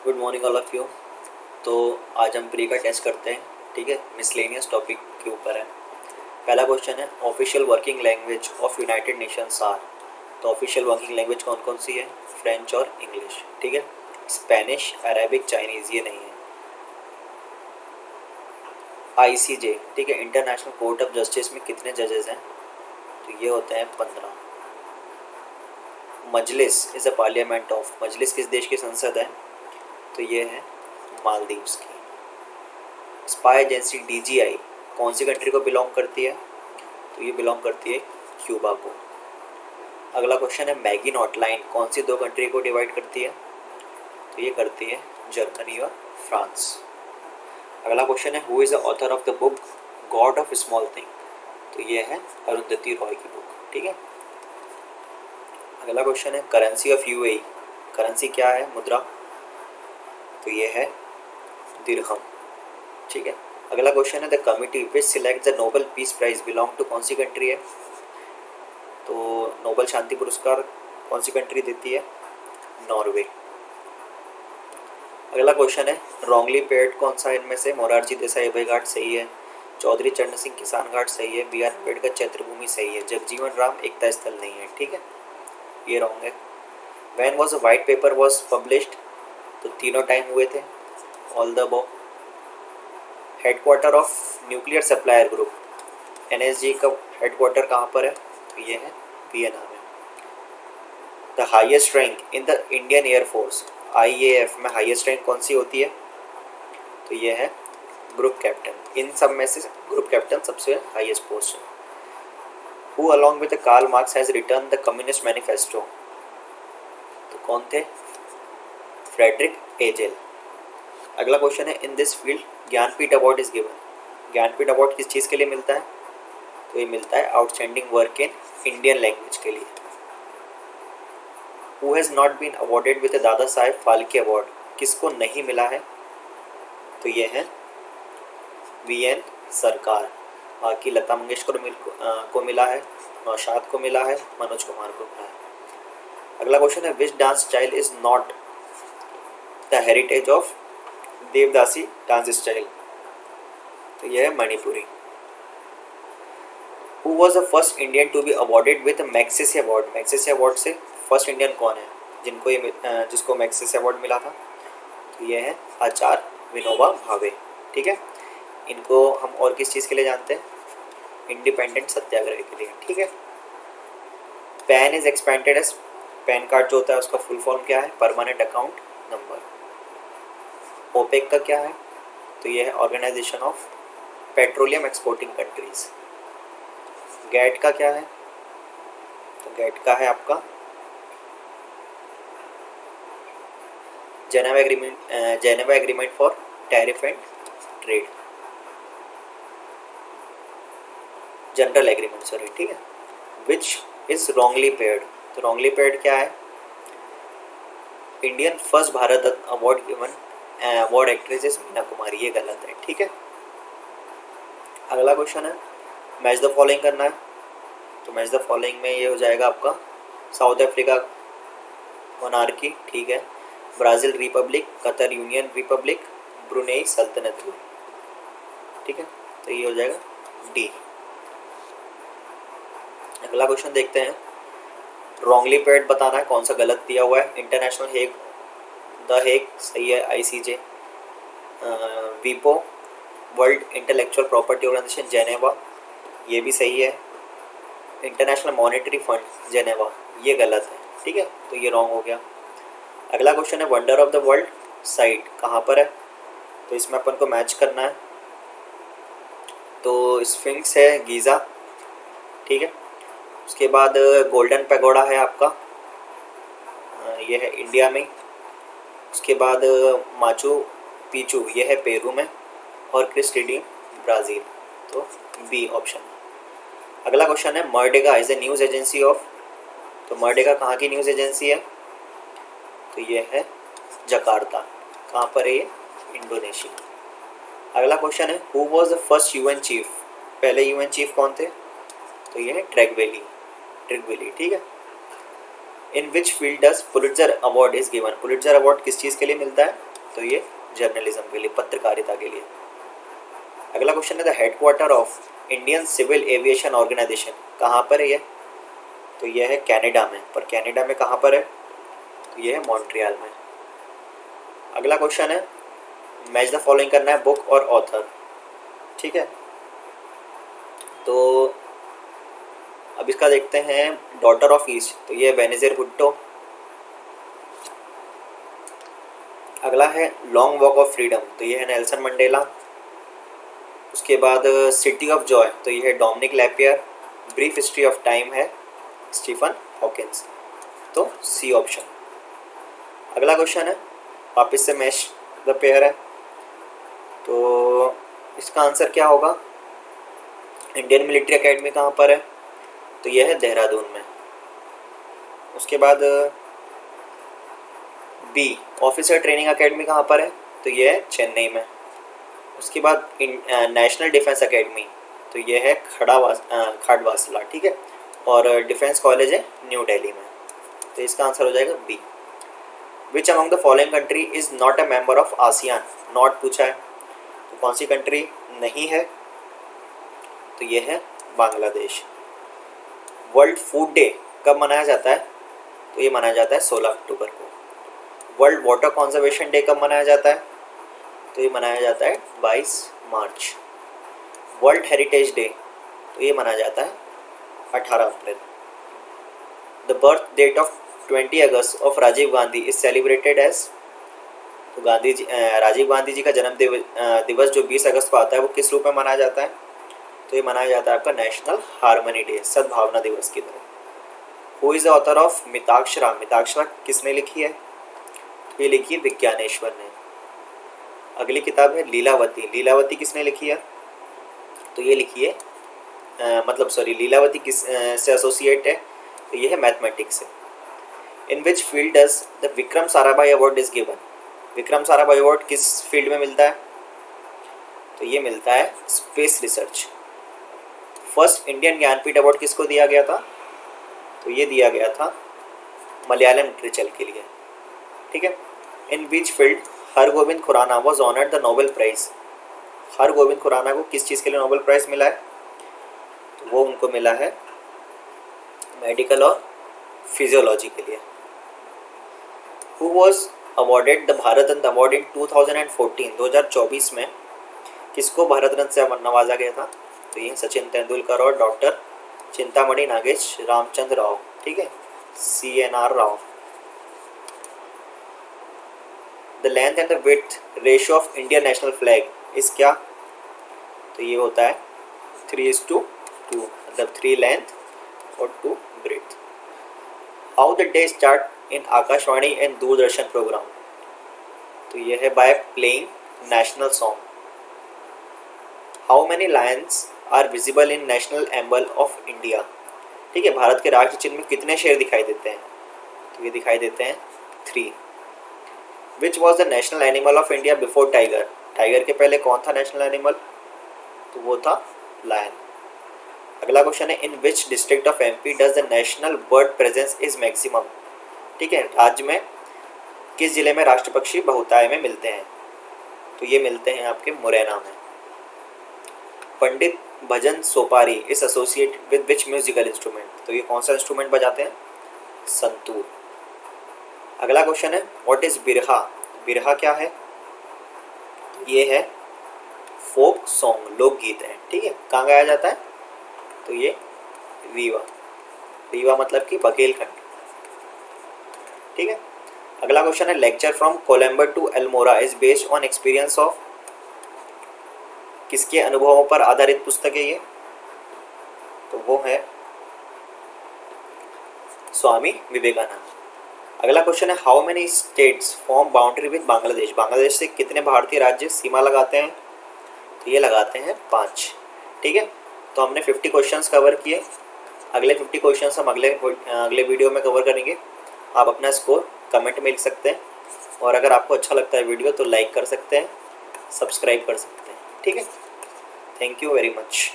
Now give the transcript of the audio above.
Good morning all of you. तो आज हम प्री का टेस्ट करते हैं, ठीक है। मिसलेनियस टॉपिक के ऊपर है। पहला क्वेश्चन है, official working language of United Nations are. तो ऑफिशियल वर्किंग लैंग्वेज कौन कौन सी है? फ्रेंच और इंग्लिश, ठीक है। स्पेनिश, अरेबिक, चाइनीज़ ये नहीं है। ICJ, ठीक है, इंटरनेशनल कोर्ट ऑफ जस्टिस में कितने जजेस हैं? तो ये होते हैं 15। मजलिस इज़ अ पार्लियामेंट ऑफ, मजलिस किस देश की संसद है? तो ये है मालदीव्स की। स्पाई एजेंसी DGI कौन सी कंट्री को बिलोंग करती है? तो ये बिलोंग करती है क्यूबा को। अगला क्वेश्चन है, मैगी नॉट लाइन कौन सी दो कंट्री को डिवाइड करती है? तो ये करती है जर्मनी और फ्रांस। अगला क्वेश्चन है, who is the author of the book God of small thing? तो ये है अरुंधति रॉय की बुक, ठीक है। अगला क्वेश्चन है, करेंसी ऑफ UAE, करेंसी क्या है, मुद्रा? तो ये है दिरहम, ठीक है। अगला क्वेश्चन है, the committee which select the Nobel peace prize belong to कौन सी कंट्री है? तो नोबेल शांति पुरस्कार कौन सी कंट्री देती है? नॉर्वे। अगला क्वेश्चन है, रॉन्गली पेड कौन सा इनमें से? मोरारजी देसाई अभय घाट सही है, चौधरी चरण सिंह किसान घाट सही है, BR अम्बेडकर चैत्रभूमि सही है, जगजीवन राम एकता स्थल नहीं है, ठीक है, ये रॉन्ग है। When was a white paper was published? तो तीनों टाइम हुए थे, all the above. Headquarter of nuclear supplier group NSG का हेडक्वार्टर कहाँ पर है? तो ये है वियना में। The highest rank in the Indian air force IAF में हाईएस्ट रैंक कौन सी होती है? तो ये है ग्रुप कैप्टन। इन सब में से ग्रुप कैप्टन सबसे हाईएस्ट पोस्ट है। Who along with Karl Marx has written the communist manifesto? तो कौन थे? Friedrich Engels. अगला क्वेश्चन है, in this field Jnanpith award is given. Jnanpith award किस चीज़ के लिए मिलता है? तो ये मिलता है outstanding work in Indian language के लिए। Who has not been awarded with Dada Saheb Phalke award, किसको नहीं मिला है? तो ये है VN सरकार। बाकी लता मंगेशकर को मिला है, नौशाद को मिला है, मनोज कुमार को मिला है। अगला क्वेश्चन है, which dance style is not the heritage of Devadasi dance style? तो यह है Manipuri. Who was the first Indian to be awarded with Magsaysay award? Magsaysay award से फर्स्ट इंडियन कौन है जिसको मैग्सेसे अवार्ड मिला था? तो ये है आचार्य विनोबा भावे, ठीक है। इनको हम और किस चीज़ के लिए जानते हैं? इंडिपेंडेंट सत्याग्रह के लिए, ठीक है। PAN is expanded as, PAN card जो होता है उसका फुल फॉर्म क्या है? Permanent account number. ओपेक का क्या है? तो ये है organization of petroleum exporting countries. GATT का क्या है? तो गैट का है आपका Geneva agreement for tariff and trade, general agreement, sorry, ठीक है। Which is wrongly paired? तो रॉन्गली पेड क्या है? Indian first Bharat Ratna award given award actress is Meena Kumari, ये गलत है, ठीक है। अगला क्वेश्चन है, मैच द फॉलोइंग करना है। तो मैच द फॉलोइंग में ये हो जाएगा आपका साउथ अफ्रीका मोनार्की, ठीक है, Brazil Republic, Qatar union Republic, Brunei सल्तनत, ठीक है। तो ये हो जाएगा D। अगला क्वेश्चन देखते हैं, रॉन्गली पेड बताना है कौन सा गलत दिया हुआ है। इंटरनेशनल हेग, द हेग सही है, ICJ, वीपो world intellectual property organization Geneva, ये भी सही है। इंटरनेशनल मॉनेटरी फंड जेनेवा, ये गलत है, ठीक है, तो ये रॉन्ग हो गया। अगला क्वेश्चन है, wonder of the world site कहाँ पर है? तो इसमें अपन को मैच करना है। तो स्फिंक्स है गीज़ा, ठीक है। उसके बाद गोल्डन पैगोडा है आपका, ये है इंडिया में। उसके बाद माचू पिचू, ये है पेरू में, और क्रिस्टीडी ब्राज़ील, तो B ऑप्शन। अगला क्वेश्चन है, Merdeka is a news agency of. तो मर्डेगा कहाँ की न्यूज़ एजेंसी है? तो ये है जकार्ता। कहाँ पर है ये? इंडोनेशिया। अगला क्वेश्चन है, who was the first UN chief? पहले UN चीफ कौन थे? तो ये है ट्रेगवेली, ठीक है। In which field does Pulitzer award is given? Pulitzer award किस चीज़ के लिए मिलता है? तो ये जर्नलिज्म के लिए, पत्रकारिता के लिए। अगला क्वेश्चन है the headquarter of Indian civil aviation organization कहाँ पर है ये? तो ये है कनाडा में, पर कनाडा में कहाँ पर है? तो ये है मॉन्ट्रियल में। अगला क्वेश्चन है मैच द फॉलोइंग करना है, बुक और ऑथर, ठीक है। तो अब इसका देखते हैं डॉटर ऑफ ईस्ट, तो ये बेनज़ीर भुट्टो। अगला है लॉन्ग वॉक ऑफ फ्रीडम, तो ये है नेल्सन मंडेला। उसके बाद सिटी ऑफ जॉय, तो ये है Dominique Lapierre. Brief history of time है स्टीफन हॉकिंस, तो सी ऑप्शन। अगला क्वेश्चन है वापस से मैच द पेयर है, तो इसका आंसर क्या होगा? इंडियन मिलिट्री एकेडमी कहाँ पर है? तो यह है देहरादून में। उसके बाद बी ऑफिसर ट्रेनिंग एकेडमी कहाँ पर है? तो यह है चेन्नई में। उसके बाद नेशनल डिफेंस एकेडमी, तो यह है खाडवासला, ठीक है। और डिफेंस कॉलेज है न्यू दिल्ली में, तो इसका आंसर हो जाएगा B. Which among the following country is not a member of ASEAN? Not पूछा है, तो कौन सी कंट्री नहीं है? तो ये है बांग्लादेश। वर्ल्ड फूड डे कब मनाया जाता है? तो ये मनाया जाता है 16 अक्टूबर को। वर्ल्ड वाटर कंजर्वेशन डे कब मनाया जाता है? तो ये मनाया जाता है 22 मार्च। वर्ल्ड हेरिटेज डे, तो ये मनाया जाता है 18 अप्रैल। The birth date of 20 August of Rajiv Gandhi is celebrated as, तो राजीव गांधी जी का जन्म दिवस जो 20 अगस्त को आता है वो किस रूप में मनाया जाता है? तो ये मनाया जाता है आपका नेशनल हारमोनी डे, सद्भावना दिवस की तरह। Who is the author of Mitakshara? Mitakshara किसने लिखी है? तो ये लिखी है विज्ञानेश्वर ने। अगली किताब है लीलावती। लीलावती किसने लिखी है? तो ये लिखी है लीलावती किस से एसोसिएट है? तो ये है मैथमेटिक्स से। In which field does the Vikram Sarabhai award is given? Vikram Sarabhai award किस फील्ड में मिलता है? तो ये मिलता है space research. First Indian Jnanpith award किसको दिया गया था? तो ये दिया गया था मलयालम लिटरेचर के लिए, ठीक है। In which field Hargobind Khorana was honoured the Nobel prize? Hargobind Khorana को किस चीज़ के लिए नोबेल प्राइज़ मिला है? तो वो उनको मिला है मेडिकल और फिजियोलॉजी के लिए। Who was awarded the Bharat Ratna award in 2014? 2024 में किसको भारत रत्न से नवाजा गया था? तो ये सचिन तेंदुलकर और डॉक्टर चिंतामणि नागेश रामचंद्र राव, ठीक है, CNR Rao. The length and the width ratio of Indian national flag इस क्या? तो ये होता है 3:2, मतलब 3 लेंथ और 2 breadth. How the day start in Akashvani and Doordarshan program? तो ये है by playing national song. How many lions are visible in national emblem of India? ठीक है, भारत के राष्ट्र चिन्ह में कितने शेर दिखाई देते हैं? तो ये दिखाई देते हैं 3। Which was the national animal of India before tiger? Tiger के पहले कौन था नेशनल एनिमल? तो वो था लायन। अगला क्वेश्चन है in which district of MP does the national bird presence is maximum? ठीक है, राज्य में किस जिले में राष्ट्र पक्षी बहुतायत में मिलते हैं? तो ये मिलते हैं आपके मुरैना में। Pandit Bhajan Sopori is associate with which musical instrument? तो ये कौन सा इंस्ट्रूमेंट बजाते हैं? संतूर। अगला क्वेश्चन है व्हाट इज बिरहा? बिरहा क्या है? ये है फोक सॉन्ग, लोकगीत है, ठीक है। कहाँ गाया जाता है? तो ये रीवा। रीवा मतलब कि बघेलखंड, ठीक है। अगला क्वेश्चन है lecture from Colombo to Almora is based on experience of? किसके अनुभवों पर आधारित पुस्तक है ये? तो वो है स्वामी विवेकानंद। अगला क्वेश्चन है how many states form boundary with Bangladesh? Bangladesh से कितने भारतीय राज्य सीमा लगाते हैं? तो ये लगाते हैं 5, ठीक है। तो हमने 50 क्वेश्चंस कवर किए। अगले 50 क्वेश्चंस हम अगले वीडियो में कवर करेंगे। आप अपना स्कोर कमेंट में लिख सकते हैं, और अगर आपको अच्छा लगता है वीडियो तो लाइक कर सकते हैं, सब्सक्राइब कर सकते हैं, ठीक है। Thank you very much.